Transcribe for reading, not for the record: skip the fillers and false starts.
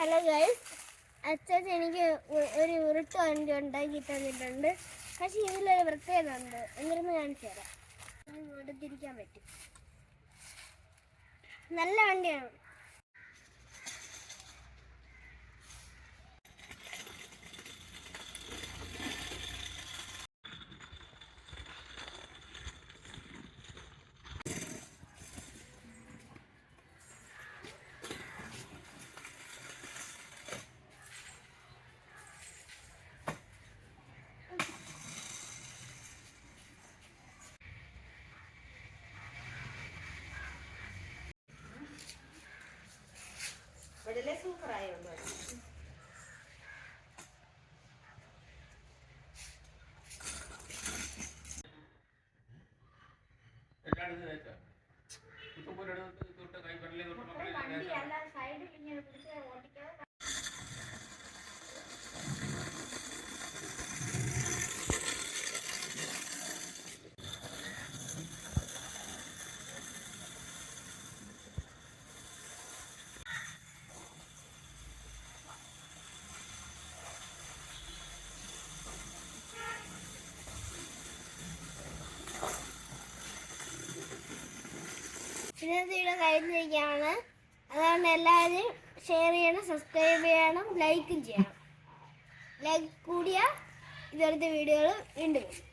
Hello guys, അച്ഛൻ എനിക്ക് ഒരു ഉരുട്ട് വണ്ടി ഉണ്ടാക്കി തന്നിട്ടുണ്ട്. പക്ഷെ ഇതിലൊരു പ്രത്യേകത ഉണ്ട്. എങ്ങനെയെന്ന് കാണിച്ചു തരാം. എടുത്തിരിക്കാൻ പറ്റും. നല്ല വണ്ടിയാണ്. വളരെ സൂപ്പറായുണ്ട്. ഇന്നത്തെ വീഡിയോ കഴിഞ്ഞിരിക്കുകയാണ്. അതുകൊണ്ട് എല്ലാവരും ഷെയർ ചെയ്യണം, സബ്സ്ക്രൈബ് ചെയ്യണം, ലൈക്കും ചെയ്യണം. ലൈക്ക് കൂടിയാൽ ഇതുപോലത്തെ വീഡിയോകൾ വീണ്ടും വരും.